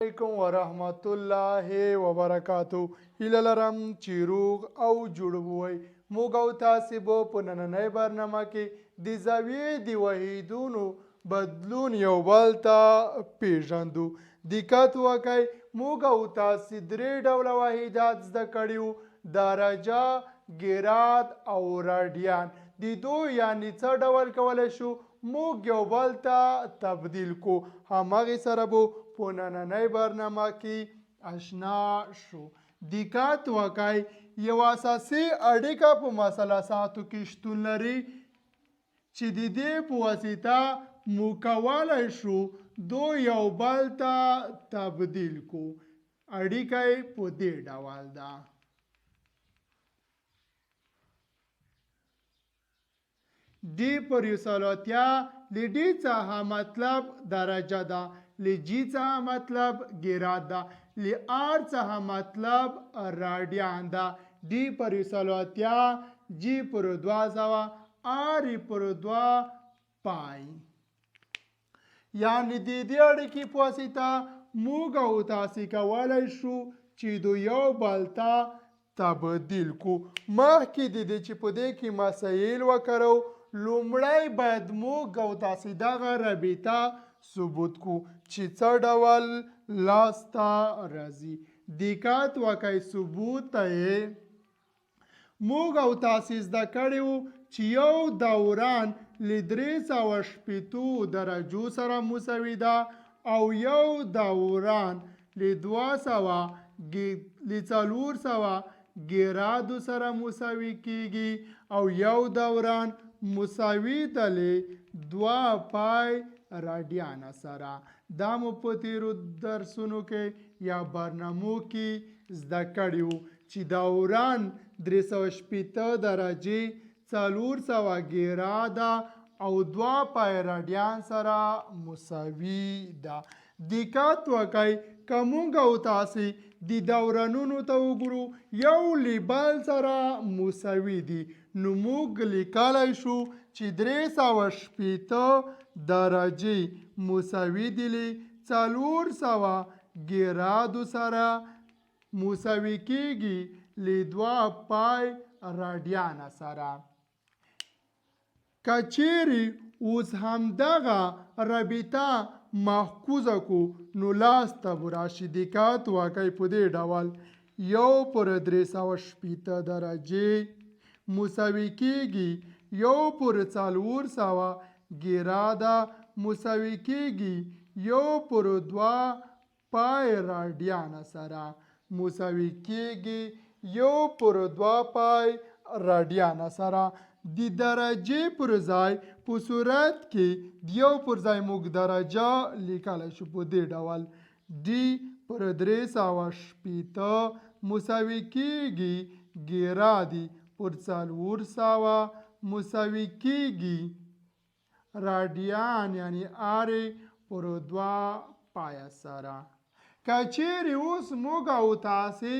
علیکم ورحمت الله وبرکاتو. هیله لرم چې روغ او جوړ وئ. موږ او تاسې به په نننۍ برنامه کې د زاویې د واحدونو بدلون یو بل ته پیژندو. دقت وکئ، موږ او تاسې درې ډوله واحدات زده کړي وو: درجه، ګراد او راډیان. د دوی یعنې څه ډول کولی شو موږ یو بل ته تبدیل کو. همغې سره به په نننۍ برنامه کې اشنا شو. دقت وکئ، یو اساسي اړیکه په مثلثاتو کې شتون لري چې د دې په واسطه موږ کولی شو دوی یو بل ته تبدیل کو. اړیکه یې په دې ډول ده: डी پر 180 لی डी څخه مطلب درجه ده، لی جی څخه مطلب ګراد ده، لی آر څخه مطلب راډیان ده. डी پر 180 جی پر 200 آر پر 2 پای. یعنې د دې اړیکې په واسطه موږ او تاسې کولی شو چې د یو بل ته تبدیل کو. مخکې د دې چې په دې کې مسایل وکړو، لومړی باید موږ او تاسې دغه رابطه ثبوت کو چې څه ډول لاسته راځي. دقت وکئ، ثبوت ته یې موږ او تاسې زده کړي وو چې یو دوران له 360 درجو سره مساوي ده او یو دوران له 400 ګرادو سره مساوي کیږي او یو دوران مساوي ده له 2 پای راډیانه سره. دا مو په تیرو درسونو کې یا برنامو کې زده کړي وو چې دوران 360 درجې 400 ګراده او 2 پای راډیان سره مساوي ده. دقت وکئ، که موږ او تاسې د دورانونو ته وګورو یو له بل سره مساوي دي، نو موږ لیکلی شو چې 360 درجې مساوي دي له 400 ګرادو سره مساوي کیږي له 2 پای راډیانه سره. که چیرې اوس همدغه رابطه محفوظه کو نو لاسته به راشي. دقت وکئ، په دې ډول یو پر 360 درجې مساوي کیږي یو پر 400 ګراده مساوي کیږي یو پر 2 پای راډیانه سره مساوي کیږي یو پر 2 پای راډیانه سره. د درجې پر ځای په صورت کې د یو پر ځای موږ درجه لیکلی شو په دې ډول: डी پر 360 مساوي کیږي ګرادي پر 400 مساوي کیږي راډیان یعنې آر پر 2 پای سره. که چیرې اوس موږ او تاسې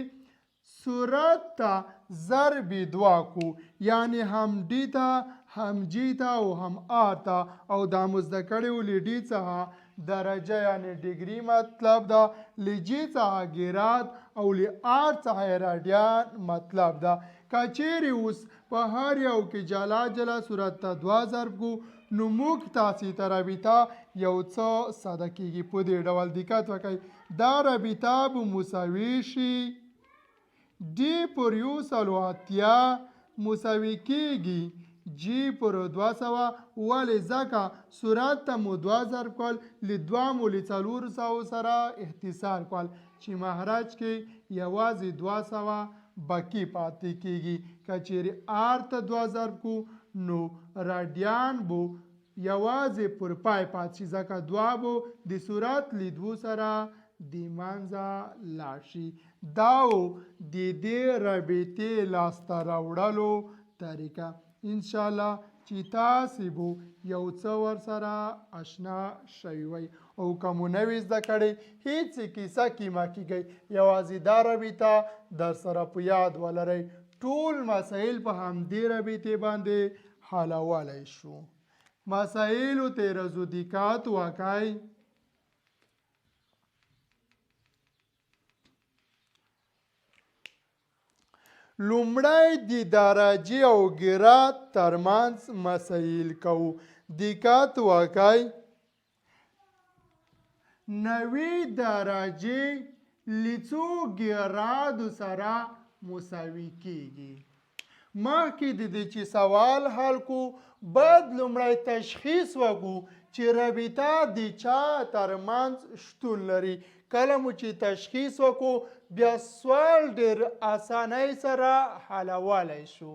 صورت ته ضرب 2 کو، یعنې هم डी ته هم جی ته او هم آر ته، او دا مو زده کړي وو له डी څخه درجه یعنې ډیګري مطلب ده، له جی څخه ګراد او له آر څخه راډیان مطلب ده. که چیرې اوس په هر یو کې جلا جلا صورت ته 2 ضرب کو نو موږ تاسې ته رابطه یو څه ساده کیږي په دې ډول. دقت وکئ، دا رابطه به مساوي شي डी پر 180 مساوي کیږي جی پر 200. ولې؟ ځکه صورت ته مو 2 ضرب کول، له 2 مو له 400 سره اختصار کول چې مخرج کې یوازې 200 باقي پاتې کیږي. که چیرې آر ته 2 ضرب کو نو راډیان بو یوازې پر پای پاتې شي، ځکه 2 بو د صورت له 2 سره د منځه لاړ شي. دا و د دې رابطې لاسته راوړلو طریقه. انشاءالله چې تاسې به یو څه ورسره اشنا شوي وئ، او که مو نه وي زده کړی هیڅ کیسه کې مه کیږئ، یوازې دا رابطه در سره په یاد ولرئ. ټول مسایل په همدې رابطې باندې حلولی شو. مسایلو ته یې رځو. دقت وکئ، لومړی د درجې او ګراد ترمنځ مسایل کوو. دقت وکړئ. 90 درجې له څو ګرادو سره مساوي کیږي. مخکې د دې چې سوال حل کو باید لومړی تشخیص وکړو چې رابطه د چا ترمنځ شتون لري. کله مو چې تشخیص وکړو بیا سوال ډېر اسانۍ سره حلولی شو.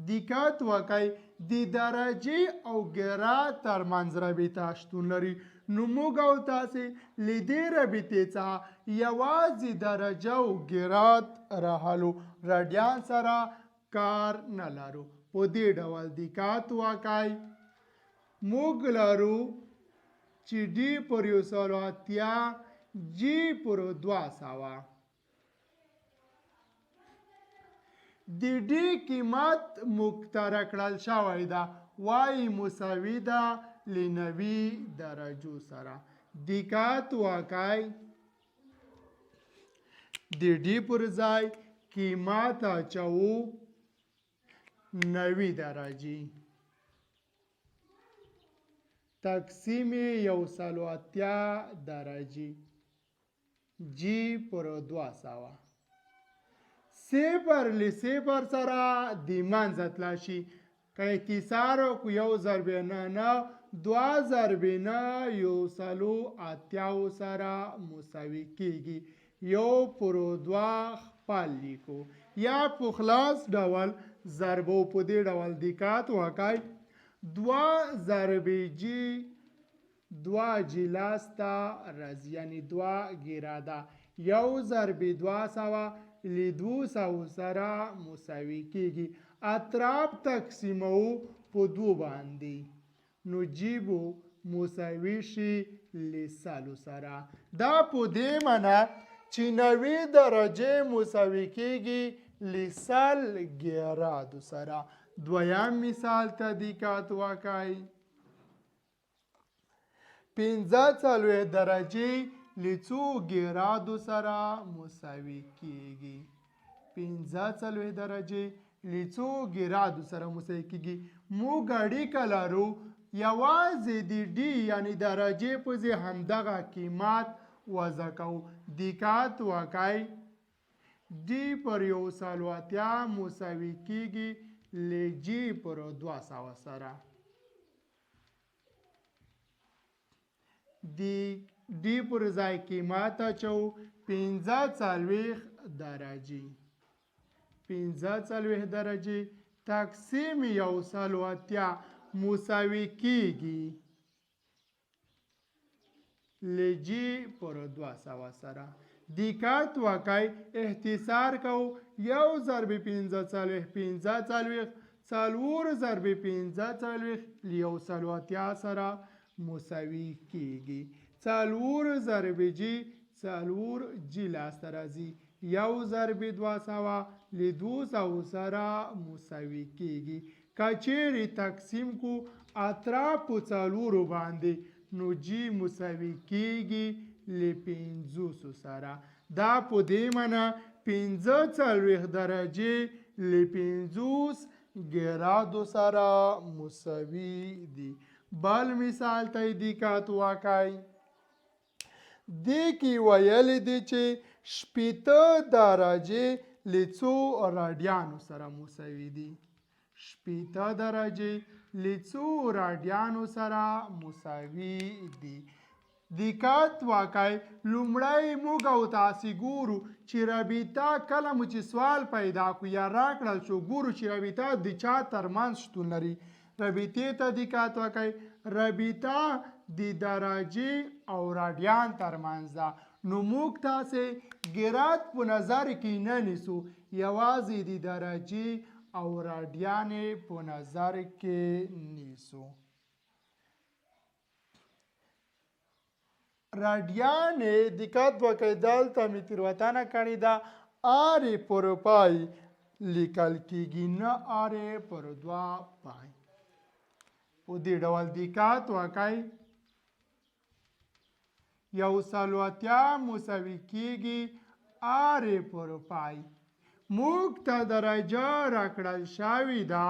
دقت وکړئ. د درجې او ګراد ترمنځ رابطه شتون لري. نو موږ او تاسې له دې رابطې څخه یوازې درجه او ګراد راحلو، راډیان سره کار نه لرو. په دې ډول دقت وکړئ. موږ لرو چې ډي پر 180 جي پر 200. د ډي قیمت مخترع کړل شوی ده. وای مساوي ده له 90 درجو سره. دقت وکړئ. د ډي پر ځای قیمت اچوو 90 درجې تقسیم 180 درجې جی پر 200. صفر له صفر سره د منځه تللی شي. که اختصار وکړو 1 ضرب 9 2 ضرب 9 180 سره مساوي کیږي. 1 پر 2 خپل لیکو یا په خلاص ډول ضربو. په دې ډول دقت وکړئ. 2 ضرب جی 2 جی لاسته راځي یعنې 2 ګراده. 1 ضرب 200 له 200 سره مساوي کیږي. اطراف تقسیمو په 2 باندې نو جیبو مساوي شي له 100 سره. دا په دې معنی چې 90 درجې مساوي کیږي له 100 ګرادو سره. دویم مثال ته دقت وکړئ. 45 درجې له څو ګرادو سره مساوي کیږي. 45 درجې له څو ګرادو سره مساوي کیږي. موږ اړیکه لرو یوازې د ډي یعنې درجې په ځای همدغه قیمت وضع کوو. دقت وکړئ. ډي پر 180 مساوي کیږي له جي پر 200 سره. ډي پر ځای قیمت اچوو 45 درجې. 45 درجې تقسیم 180 مساوي کیږي له جي پر 200 سره. دقت وکړئ. اختصار کوو 1 ضرب 45 45 4 ضرب 45 له 180 سره مساوي کیږي. 4 ضرب جی 4 جی لاسته راځي. 1 ضرب 200 له 200 سره مساوي کیږي. که چیرې تقسیم کو اطراف په 4 باندې نو جی مساوي کیږي له 50 سره. دا په دې معنی 45 درجې له 50 ګرادو سره مساوي دي. بل مثال ته دقت وکړئ. دې کې ویلي دي چې 80 درجې له څو راډیانو سره مساوي دي. 80 درجې له څو راډیانو سره مساوي دي. دقت وکړئ. لومړی موږ او تاسې ګورو چې رابطه کله مو چې سوال پیدا کړو یا راکړل شو ګورو چې رابطه د چا ترمنځ شتون لري. رابطې ته دقت وکړئ. رابطه د درجې او راډیان ترمنځ ده. نو موږ تاسې ګراد په نظر کې نه نیسو یوازې د درجې او راډیانې په نظر کې نیسو. راډیانې دقت وکړئ. دلته مې تېروتنه کړې ده. آرې پر پای لیکل کیږي نه آرې پر 2 پای. په دې ډول دقت وکړئ. 180 مساوي کیږي آرې پر پای. موږ ته درجه راکړل شوې ده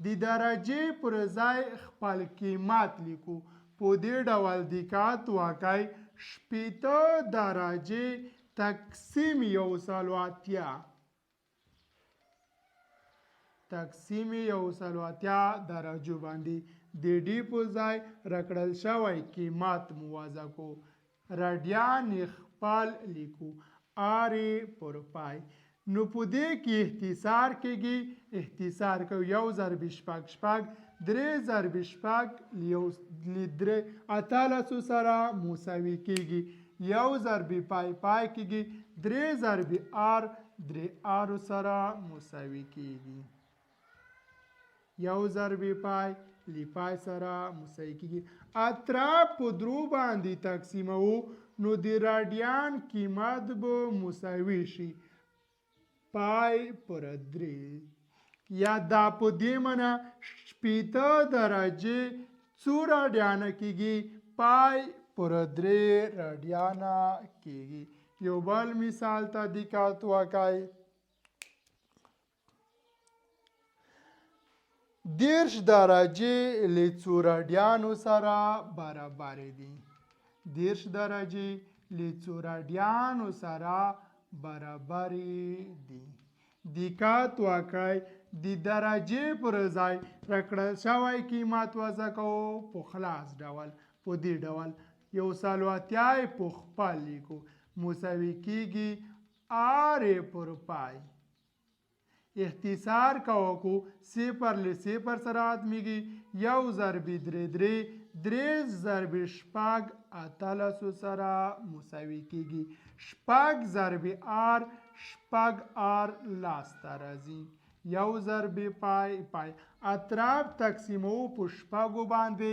د درجې پر ځای خپل قیمت لیکو په دې ډول د کات واقع شپېته درجې تقسیم 180 تقسیم 180 درجو باندې د ډي په ځای راکړل شوی قیمت موازه کو رادیان خپل لیکو آرې پر پای نو په دې کې اختصار کېږي اختصار کو 1 ضرب شپږ شپږ 3 ضرب شپږ له 18 سره مساوي کېږي 1 ضرب پای پای کېږي 3 ضرب آر 3 آر سره مساوي کېږي 1 ضرب پای لی پای سره مساوي کېږي اطراف په درو باندې تقسیمو نو د رادیان قیمت به مساوي شي پای پر 3 یا دا په دې معنی شپېته درجې څو رادیانه کېږي پای پر 3 رادیانه کېږي یو بل مثال ته دقت وکړئ 10 درجې له څو رادیانو سره برابر دي 10 درجې له څو رادیانو سره برابر دي دقت وکړئ د درجې پر ځای راکړل شوی قیمت وضع کوو په خلاص ډول په دې ډول 180 په خپل لیکو مساوي کېږي آرې پر پای اختصار کوو صفر له صفر سره ختمیږي 1 ضرب 3 3 ضرب شپږ 18 سره مساوي کېږي شپږ ضرب آر شپږ آر لاسته راځي 1 ضرب پای پای اطراف تقسیمو په شپږو باندې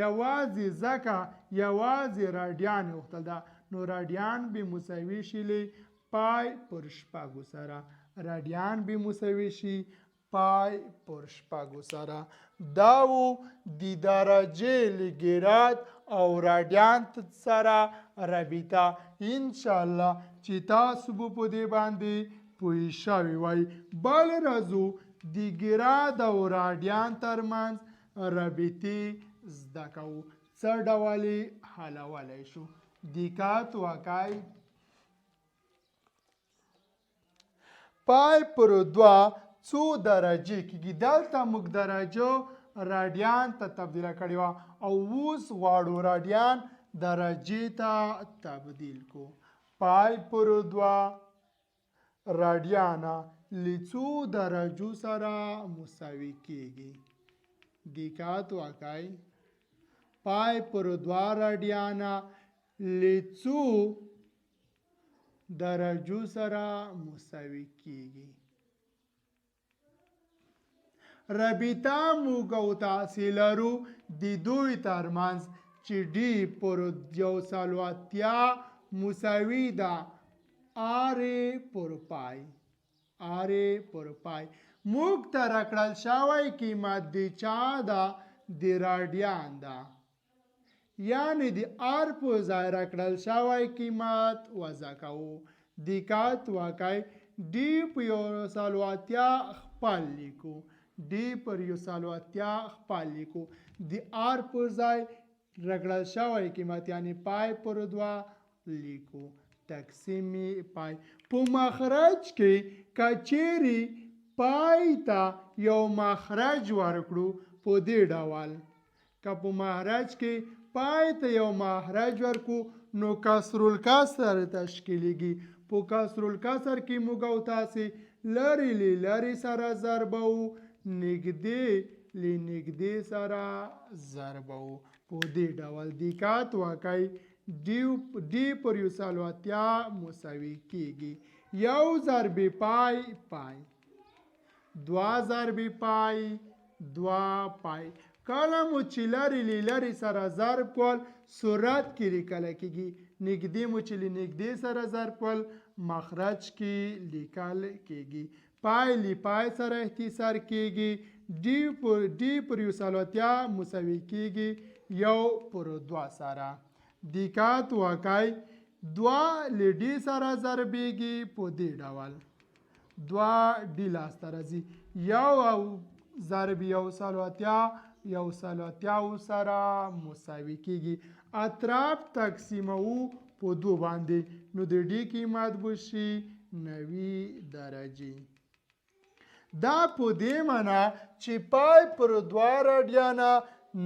یوازې ځکه یوازې رادیان وختل ده نو رادیان به مساوي شي له پای پر شپږو سره رادیان به مساوي شي پای پر شپږو سره دا و د درجې لګرات او رادیان سره رابطه انشاءالله چې تاسو به په دې باندې پوه شوي وای بل راځو د ګراد او رادیان ترمنځ رابطې زده کوو څه ډول یې حلولی شو دقت وکړئ پای پر 2 څو درجې کېږي دلته موږ درجه رادیان ته تبدیله کړې وه او اوس غواړو رادیان درجې ته تبدیل کو پای پر 2 رادیانه له څو درجو سره مساوي کېږي دقت وکړئ پای پر 2 رادیانه له څو درجو سره مساوي کېږي رابطه موږ او تاسې لرو د دوی ترمنځ چې ډي پر 180 مساوي ده آرې پر پای آرې پر پای موږ ته راکړل شوی قیمت د چا ده د رادیان ده یعنی د آر په ځای راکړل شوی قیمت وضع کوو دقت وکړئ ډي په 180 خپل لیکو ډي پر 180 خپل لیکو د آر په ځای راکړل شوی قیمت یعنی پای پر 2 لیکو تقسیم پای په مخرج کې کچېرې پای ته یو مخرج ورکړو په دې ډول که په مخرج کې پای ته یو مخرج ورکو نو کسر الکسر تشکیلیږي په کسر الکسر کې موږ او تاسې لرې له لرې سره ضربو نږدې له نږدې سره ضربو په دې ډول دقت وکړئ ډي پر 180 مساوي کېږي 1 ضرب پای پای 2 ضرب پای 2 پای کله مو چې لرې له لرې سره ضرب کول صورت کې لیکلی کېږي نږدې مو چې له نږدې سره ضرب کول مخرج کې لیکل کېږي پای له پای سره اختصار کېږي ډي پر 180 مساوي کېږي 1 پر 2 سره دقت وکړئ 2 له ډي سره ضربېږي په دې ډول دوه ډي لاسته راځي. یو ضرب یو سلو اتیا یو سلو اتیاو سره مساوي کیږي. اطراف تقسیموو په دو باندې نو د ډي قیمت به شي 90 درجې. دا په دې معنا چې پای پر دوه راډیانه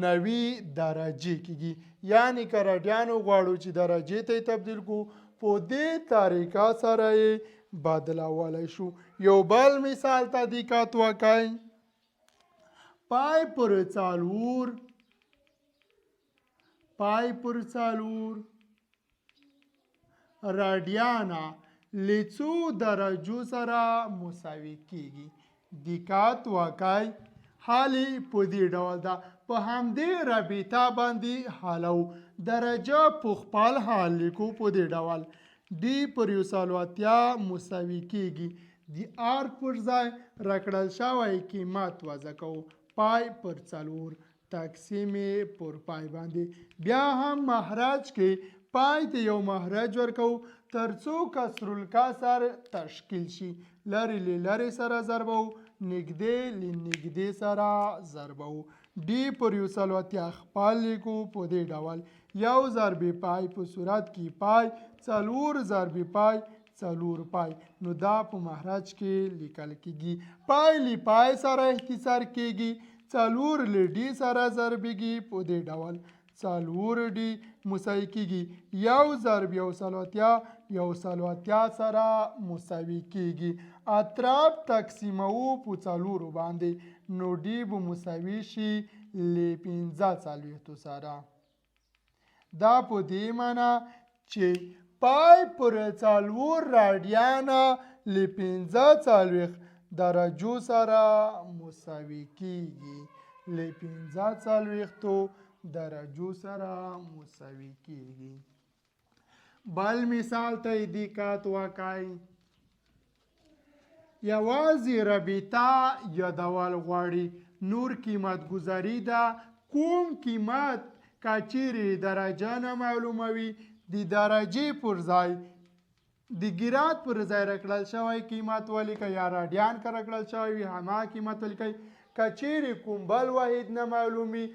90 درجې کیږي. یعنی که راډیانو غواړو چې درجې ته تبدیل کو په دې طریقه سره یې بدلولی شو. یو بل مثال ته دقت وکړئ. پای پر څلور راډیانه له څو درجو سره مساوي کیږي. دقت وکړئ. حال په دې ډول ده. په همدې رابطه باندې حلو. درجه په خپل حال لیکو په دې ډول. ډي پر یو سلو اتیا مساوي کیږي. د آر پر ځای راکړل شوی قیمت وضع کوو. پای پر څلور تقسیم پر پای باندې. بیا هم مخرج کې پای ته یو مخرج ورکو ترڅو کسر الکسر تشکیل شي. لرې له لرې سره ضربو، نږدې له نږدې سره ضربو. ډي پر یو سلو اتیا خپل لیکو په دې ډول. یو ضرب پای په صورت کې پای، څلور ضرب پای څلور پای. نو دا په مخرج کې لیکل کیږي. پای له پای سره اختصار کیږي. څلور له ډي سره ضربیږي په دې ډول. څلور ډي مساوي کیږي. یو ضرب یو سلو اتیا سره مساوي کیږي. اطراف تقسیموو په څلورو باندې نو ډي به مساوي شي له 45 سره. دا په دې معنا چې پای پر څلور راډیانه له 45 درجو سره مساوي کیږي. له 45 درجو سره مساوي کیږي. بل مثال ته دقت وکړئ. یوازې رابطه یادول غواړي. نور قیمت گذاری ده. کوم قیمت که چیرې درجه نه معلوموي د درجې پر ځای د ګراد پر ځای راکړل شوی قیمت ولیکئ یا راډیان که راکړل شوی وي هماغه قیمت ولیکئ. که چیرې کوم بل واحد نه معلومي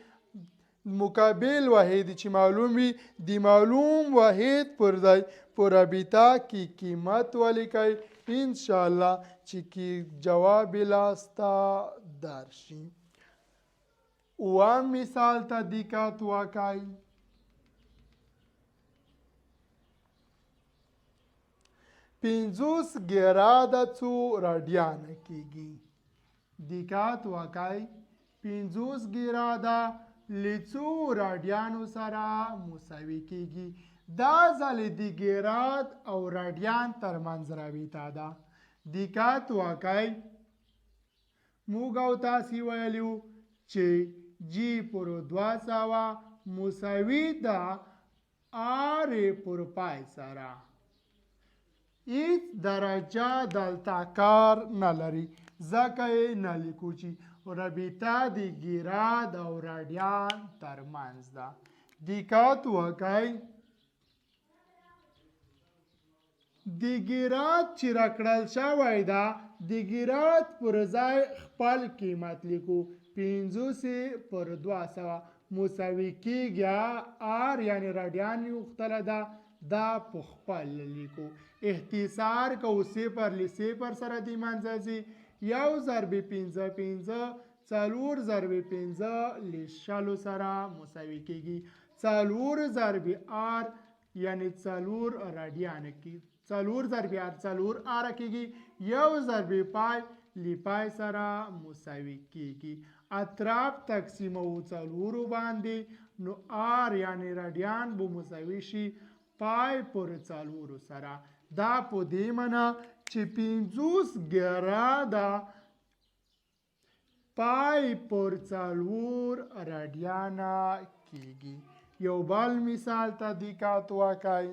مقابل واحد چې معلوم وي د معلوم واحد پر ځای په رابطه کې قیمت ولیکئ. انشاءالله چې جواب لاسته درشي. اووم مثال ته دقت وکړئ. 50 ګراده څو راډیانه کیږي. دقت وکړئ. 50 ګراده له څو راډیانو سره مساوي کیږي. دا ځل د ګراد او راډیان ترمنځ رابطه ده. دقت وکړئ. موږ او تاسې ویلو چې جی پر 200 مساوي ده آر پر پای سره. هیڅ درجه دلته کار نه لري ځکه یې نه لیکو چې رابطه د ګراد او راډیان ترمنځ ده. دقت وکړئ. د ګراد چې راکړل شوی ده د ګراد پر ځای خپل قیمت لیکو. 50 پر 200 مساوي کیږي آر یعنی راډیان غوښتله ده دا په خپل لیکو. اختصار کوو صفر له صفر سره د منځه ځي. یو ضرب 5 څلور ضرب 5 له شلو سره مساوي کیږي. څلور ضرب آر یعنی څلور راډیان کی. څلور ضرب آر څلور آر کیږي. یو ضرب پای له پای سره مساوي کیږي. اطراف تقسیموو څلورو باندې نو آر یعنی راډیان به مساوي شي پای پر څلورو سره. دا په دې معنا چې 50 ګراده پای پر څلور راډیانه کیږي. یو بل مثال ته دقت وکړئ.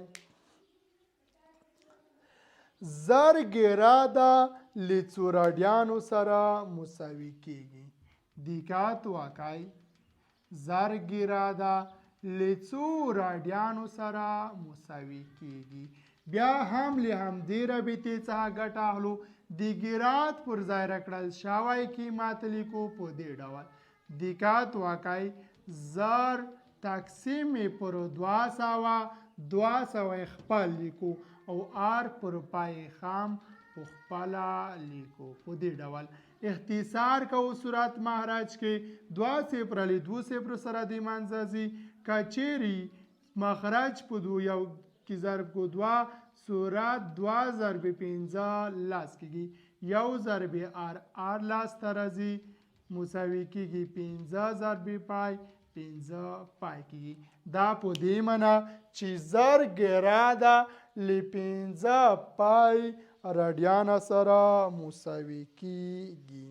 زر ګراده له څو راډیانو سره مساوي کیږي. دقت وکړئ. زر ګراده له څو راډیانو سره مساوي کیږي. بیا هم له همدې رابطې څخه ګټه اخلو د ګیرات پر ځای راکړل شوی قیمت لیکو په دې ډول دیکات واقعي زر تقسیم پر 200 خپل لیکو او آر پر پای خام په خپله لیکو په دې ډول اختصار کو صورت مهرج کې 2 صفر له 2 صفر سره د منځه ځي کچيري مخرج په یو کې ضرب کو 2 صورت 2 ضرب 15 لاس کېږي یو ضرب آر لاس ته راځي مساوي کېږي 15 ضرب پای 15 پای کېږي دا په دې معنا چې زر ګراده له 15 پای راډیان سره مساوي کېږي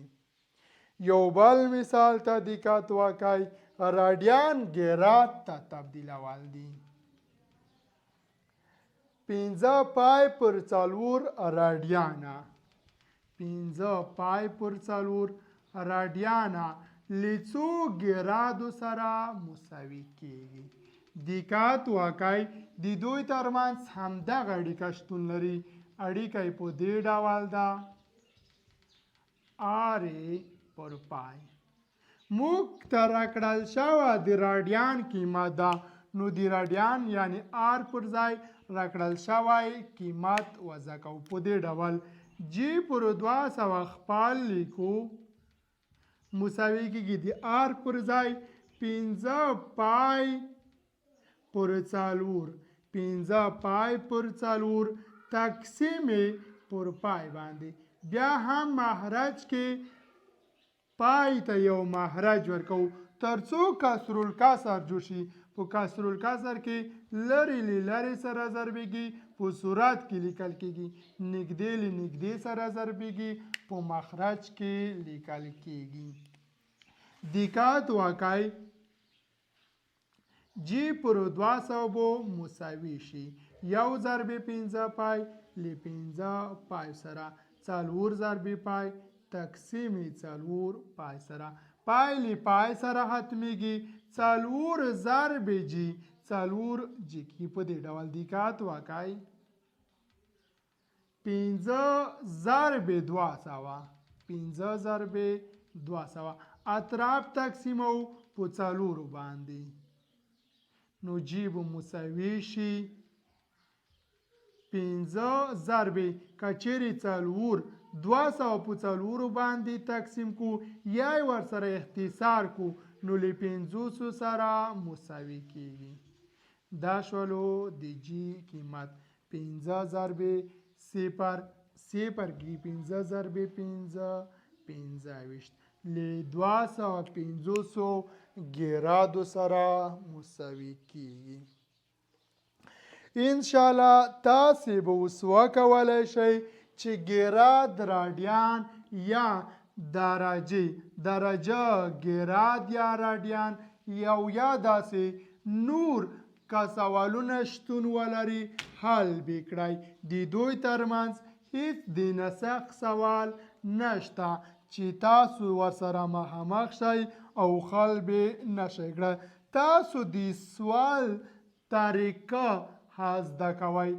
یو بل مثال ته دقت وکړئ راډیان ګراد ته تبدیلول دي 15 پای پر 4 راډیانا 15 پای پر 4 راډیانا لیڅو ګرادو سره مساوي کېږي دقت وکړئ د دوی ترمنځ همدغه اړیکه شتون لري اړیکه په دې ډول ده آر پر پای موږ ته راکړل شوی د راډیان قیمت ده نو د راډیان یعنی آر پر ځای راکړل شوی قیمت وضع کوو په دې ډول جی پر 200 خپل لیکو مساوي کېږي د آر پر ځای 15 پای پر 4 15 پای پر 4 تقسیم پر پای باندې بیا هم مخرج کې پای ته یو مخرج ورکو ترڅو کسر الکسر جوړ شي په کسر الکسر کې لرې له لرې سره ضربېږي په صورت کې لیکل کېږي نږدې له نږدې سره ضربېږي په مخرج کې لیکل کېږي دقت وکړئ جی پر 200 بو مساوي شي یو ضرب 15 پای له 15 پای سره 4 ضرب پای تقسیم 4 پای سره پای له پای سره ختمېږي 4 ضرب جی 4 جی کې په دې ډول دقت وکړئ 15 ضرب 200 15 ضرب 200 اطراف تقسیمو په 4 باندې نو جیب مساوي شي 15 ضرب کچېرې 4 200 په 4 باندې تقسیم کو یا ورسره اختصار کو نو له 500 سره مساوي کېږي دا شولو د جی قیمت 15 ضرب 0 0 کې 15 ضرب 5 25 له 200 ګرادو سره مساوي کېږي ان شاء الله تاسو به اوس وکولای شئ چې ګراد راډیان یا درجه ګراد یا راډیان یا داسې نور که سوالونه شتون ولري حل به کړئ د دوی ترمنځ هیڅ د نسخ سوال نشته چې تاسو ورسره مخامخ شئ او حل به نشئ کړئ تاسو د سوال طریقه زده کوئ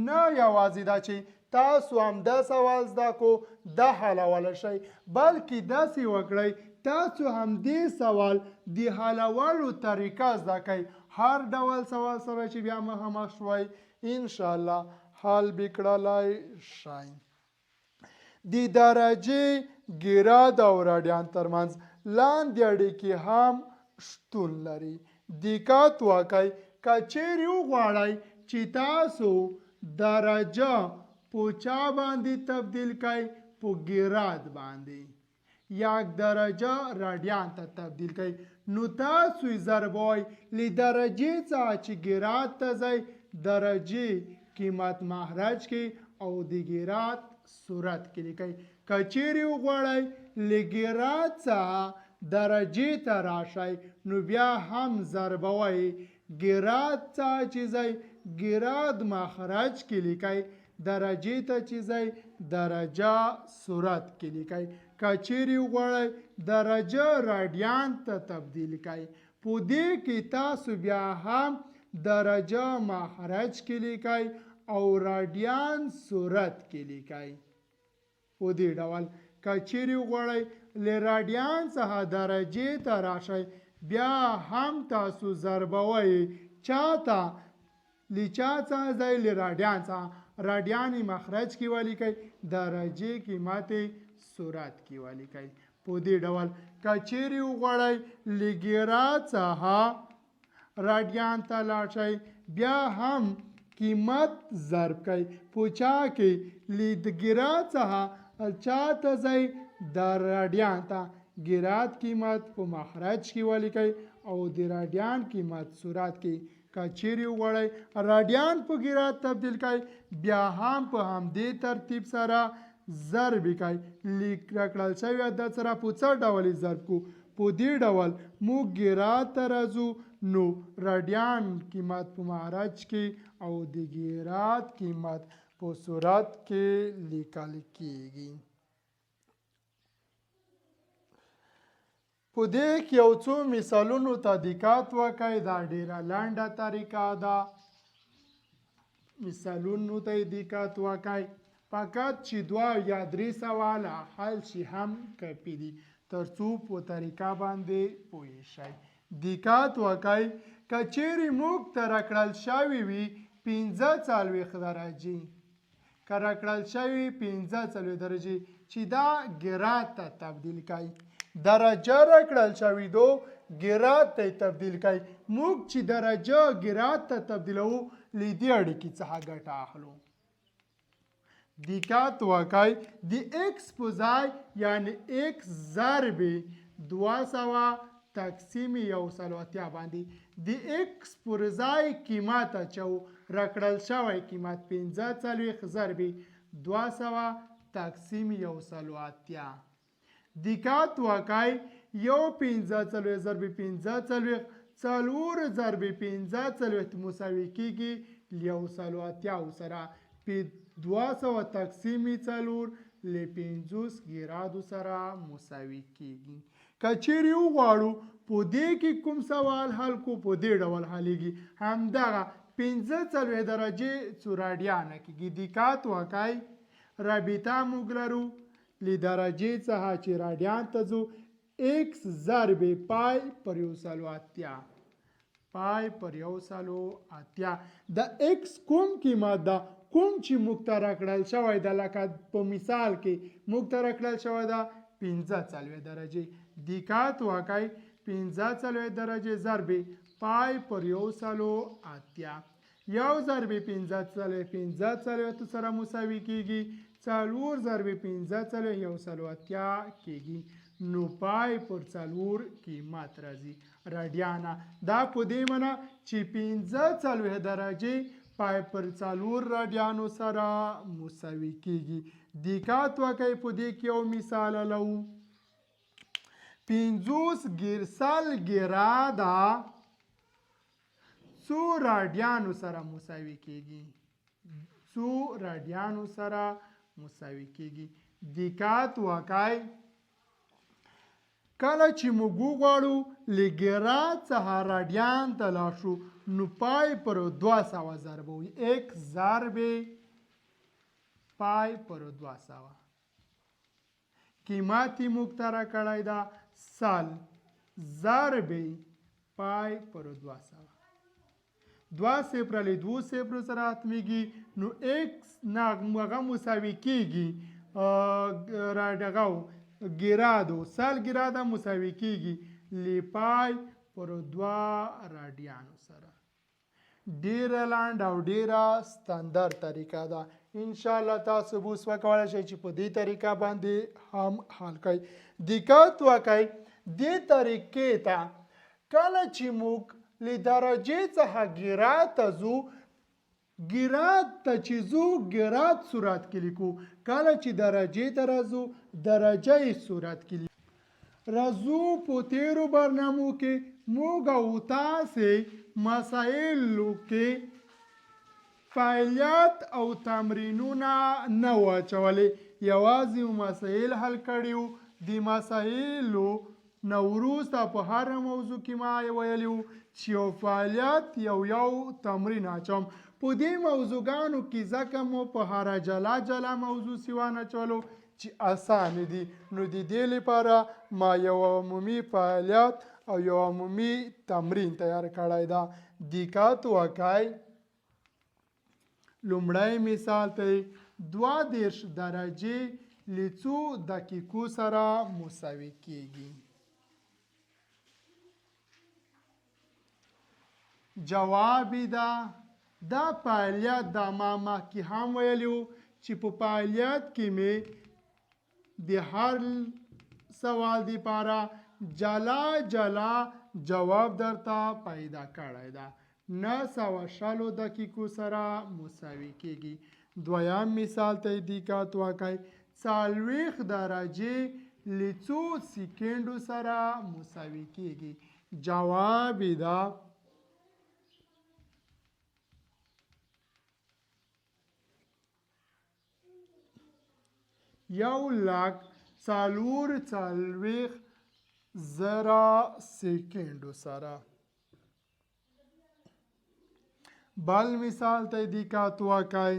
نه یوازې دا چې تاسو هم دا سوال زده کو دا حلولی شئ بلکې داسې وکړئ تاسو هم دې سوال د حلولو طریقه زده کړئ هر ډول سوال سره چې بیا مخامخ شوئ انشاءالله حل به کړلی شئ د درجې ګراد او راډیان ترمنځ لاندې اړیکې هم شتون لري دقت وکړئ که چیرې وغواړئ چې تاسو درجه په چا باندې تبدیل کړئ په ګراد باندې یا درجه راډیان ته تبدیل کړئ نو تاسو یې ضربوئ له درجې څخه چې ګراد ته ځئ درجې قیمت مخرج کې او د ګراد صورت کې لیکئ که چیرې وغواړئ له ګراد څخه درجې ته راشئ نو بیا هم ضربوئ ګراد څخه چې ځئ ګراد مخرج کې لیکئ درجې ته چې ځئ درجه صورت کې لیکئ که چیرې وغواړئ درجه راډیان ته تبدیل کړئ په دې کې تاسو بیا هم درجه مخرج کې لیکئ او راډیان صورت کې لیکئ. په دې ډول که چیرې وغواړئ له راډیان څخه درجې ته راشئ بیا هم تاسو ضربوئ چاته له چا څخه ځئ له راډیان څخه راډیان مخرج کې ولیکئ درجې قیمت صورت کې ولیکئ. په دې ډول که چیرې وغواړئ له ګیرا څخه راډیان ته لاړ شئ بیا هم قیمت ضرب کړئ په چا کې له ګیرا څخه چا ته ځئ د راډیان ته ګیرات قیمت په مخرج کې ولیکئ او د راډیان قیمت صورت کې. که چیرې وغواړئ راډیان په ګیرات تبدیل کړئ بیا هم په همدې ترتیب سره ضرب کړئ. راکړل شوي عدد سره په څه ډول ضرب کو؟ په دې ډول موږ ګیرات ته راځو نو راډیان قیمت په مخرج کې او د ګیرات قیمت په صورت کې لیکل کیږي. په دې کې یو څو مثالونو ته دقت وکړئ. دا ډیره لنډه طریقه ده. مثالونو ته دقت وکړئ فقط چې 2 یا 3 سواله حل شي هم کافي دي ترڅو په طریقه باندې پوه شئ. دقت وکړئ که چیرې موږ ته راکړل شوي وي 45 درجې که راکړل شوي 45 درجې چې دا ګیرات ته تبدیل کړئ درجه راکړل شوي دو ګیرات ته تبدیل کړئ. موږ چې درجه ګیرات ته تبدیلوو له دې اړیکې څخه ګټه اخلو. دقت وکړئ د ایکس په ځای یعنې ایکس ضرب 200 تقسیم 180 باندې د ایکس پر ځای قیمت اچو راکړل شوی قیمت 45 ضرب 200 تقسیم 180. دقت وکړئ یو 45 ضرب 45 څلور ضرب 45 مساوي کیږي 180 سره 200 تقسیم 4 له 50 ګیرادو سره مساوي کیږي. که چیرې وغواړو په دې کې کوم سوال حل کو په دې ډول حلیږي همدغه 45 درجې څو راډیانه کیږي. دقت وکړئ رابطه موږ لرو له درجې څخه چې راډیان ته ځو ایکس ضرب پای پر 180 پای پر 180 د ایکس کوم قیمت ده کوم چې موږ ته راکړل شوی ده لکه په مثال کې موږ ته راکړل شوی ده 45 درجې. دقت وکړئ 45 درجې ضرب پای پر 180 یو ضرب 45 سره مساوي کیږي 4 ضرب 45 180 کیږي نو پای پر 4 قیمت راځي راډیانه. دا په دې معنی چې 45 درجې پای پر 4 راډیانو سره مساوي کیږي. دقت وکړئ په دې کې یو مثال لرو 50 ګیرسل ګیراده څو راډیانو سره مساوي کیږي څو راډیانو سره مساوي کیږي. دقت وکړئ کله چې موږ وغواړو له ګیرات څخه راډیان ته لاړ شو نو پای پر 200 ضربوي ایک ضرب پای پر 200 قیمت موږ ته راکړی ده سل ضرب پای پر 200 2 صفر له 2 صفر سره ختمیږي نو ایکس هغه مساوي کیږي راډغو ګیرادو سل ګیراده مساوي کیږي لی پای پر 2 راډیانو سره. ډیره لاند او ډیره ستاندر طریقه ده. ان شاء الله تاسو به اوس وکولای شئ چې په دې طریقه باندې هم حل کړئ. دقت وکړئ دې طریقې ته کله چې موږ له درجې څخه ګیرات ته ځو ګیرات ته چې ځو ګیرات صورت کې لیکو کله چې درجې ته راځو درجه صورت کې لیکو. راځو په تیرو برنامو کې موږ او تاسې مسایلو کې فعالیت او تمرینونه نه و اچولې یوازې مسایل حل کړي وو. د مسایلو نه وروسته په هر موضوع کې ما ویلي وو چې یو فعالیت یو تمرین اچوم په دې موضوعګانو کې ځکه مو په هر جلا جلا موضوع سیوانه چولو چې اسان دي، نو د دې لپاره ما یو عمومي فعالیت او یو عمومي تمرین تیار کړی ده. دقت وکړئ. لومړی مثال ته 32 درجې له څو دقیقو سره مساوي کیږي؟ جواب ده دا فعالیت د ما مخکې هم ویلي وو چې په فعالیت کې مې د هر سوال دپاره جلا جلا جواب درته پیدا کړی ده. 900 دقیقو سره مساوي کیږي. دویم مثال ته دقت وکړئ. 40 درجې له څو سکندو سره مساوي کیږي؟ جواب ده 1,44,000 سکندو سره. بل مثال ته دقت وکړئ.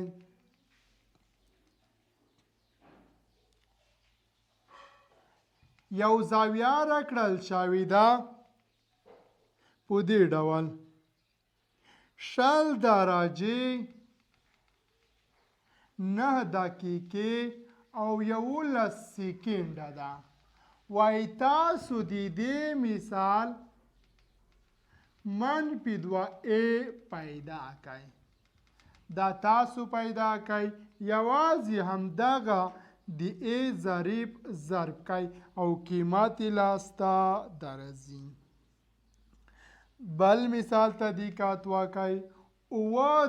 یو زاویه راکړل شوې ده په دې ډول 20 درجې 9 دقیقې او 11 سکنډه ده. وایي تاسو د دې مثال -2a پیدا کړئ. دا تاسو پیدا کړئ. یوازې همدغه د ا ضریب ضرب کړئ او قیمت یې لاسته درځي. بل مثال ته دقت وکړئ. 9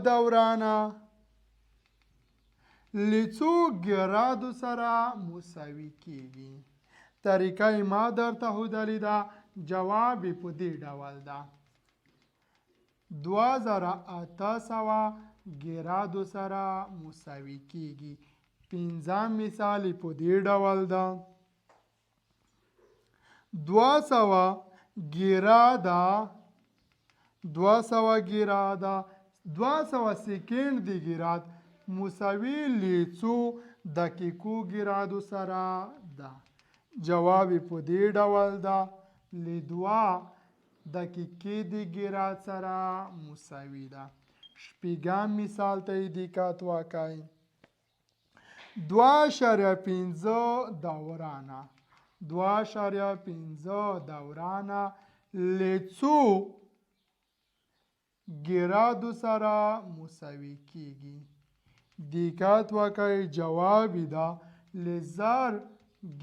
دورانه له څو ګرادو سره مساوي کیږي؟ طریقه یې ما درته ښودلې ده. جواب یې په دې ډول ده 2800 ګرادو سره مساوي کیږي. پنځم مثال یې په دې ډول ده 200 سکند د ګراد مساوي له څو دقیقو ګرادو سره ده؟ جواب یې په دې ډول ده له 2 دقیقې د ګراد سره مساوي ده. شپږم مثال ته دقت وکړئ. 2.5 دورانه له څو ګرادو سره مساوي کیږي؟ دقت وکړئ. جواب یې ده له 1000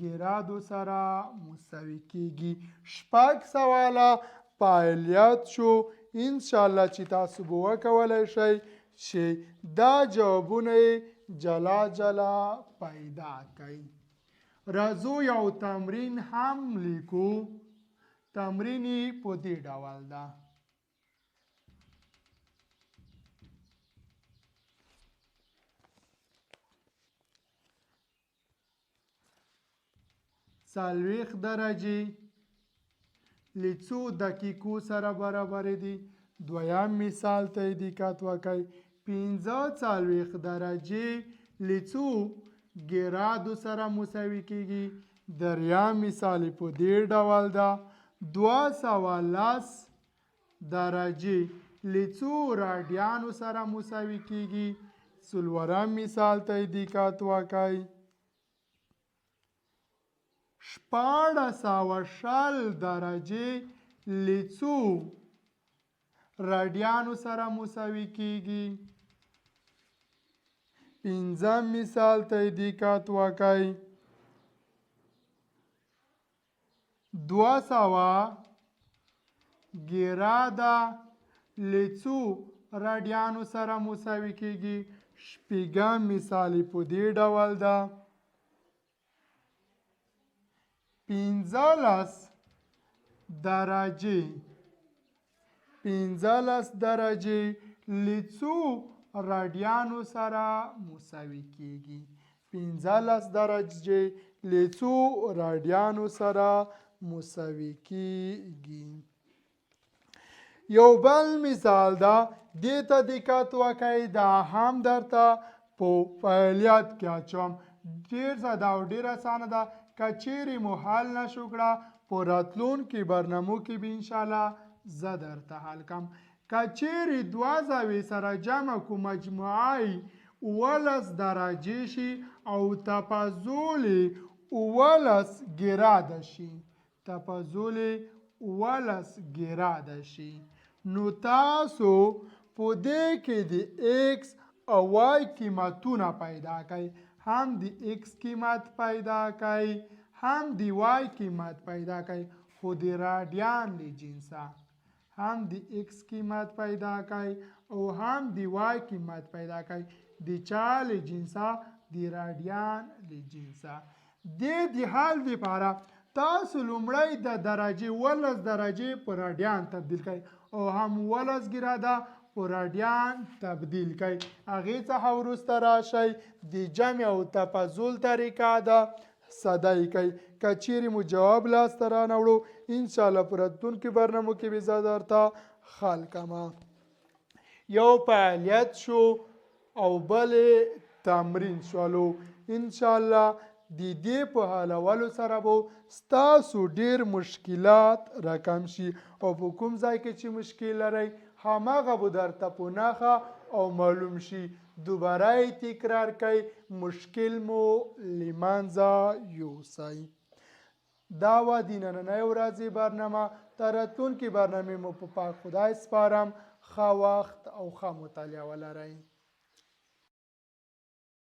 ګرادو سره مساوي کیږي. 6 سواله فعالیت شو. انشاءالله چې تاسو به وکولی شئ چې دا جوابونه یې جلا جلا پیدا کړئ. راځو یو تمرین هم لیکو. تمرین یې په دې ډول ده. څلوېښت درجې له څو دقیقو سره برابر دي؟ دویم مثال ته دقت وکړئ. 45 درجې له څو ګرادو سره مساوي کیږي؟ دریم مثال په دې ډول ده 210 درجې له څو راډیانو سره مساوي کیږي؟ څلورم مثال ته دقت وکړئ. 1420 درجې له څو راډیانو سره مساوي کیږي؟ پنځم مثال ته دقت وکړئ. 200 ګراده له څو راډیانو سره مساوي کیږي؟ شپږم مثال په دې ډول ده 15 درجې له څو راډیانو سره مساوي کیږي؟ 15 درجې له څو راډیانو سره مساوي کیږي؟ یو بل مثال دا دې ته دقت وکئ دا هم درته په فعالیت کې اچوم ډېر ساده او ډېر اسانه ده که چیرې مو حل نشو کړه په راتلونکي برنامو کې به انشاءالله زه درته حل کړم که چیرې دوه زاویې سره جمع کو مجموعه یې 11 درجې شي او تفاضل یې 11 ګراده شي تفاضل یې 11 ګراده شي نو تاسو په دې کې د ایکس او وای قیمتونه پیدا کړئ هم د ایکس قیمت پیدا کړئ هم د وای قیمت پیدا کړئ خو د راډیان له جنسه هم د ایکس قیمت پیدا کړئ او هم د وای قیمت پیدا کړئ د چا له جنسه د راډیان له جنسه د حل لپاره تاسو لومړی د درجې 11 درجې په راډیان تبدیل کړئ او هم 11 ګراده په راډیان تبدیل کړئ هغې څخه وروسته راشئ د جمع او تفاضل طریقه ده ساده یې کړئ که چیرې مو جواب لاسته رانه انشاءالله په راتلونکي برنامو کې به زه درته حل کړم یو فعالیت شو او بل تمرین شولو انشاءالله د دې په حلولو سره به ستاسو ډیر مشکلات راکم شي او په کوم ځای کې چې مشکل لرئ هماغه به درته په نښه او معلوم شي دوباره یې تکرار کړئ مشکل مو له منځه یوسئ دا وه د نننۍ ورځې برنامه تر راتلونکي برنامې مو په پاک خدای سپارم ښه وخت او ښه مطالعه ولرئ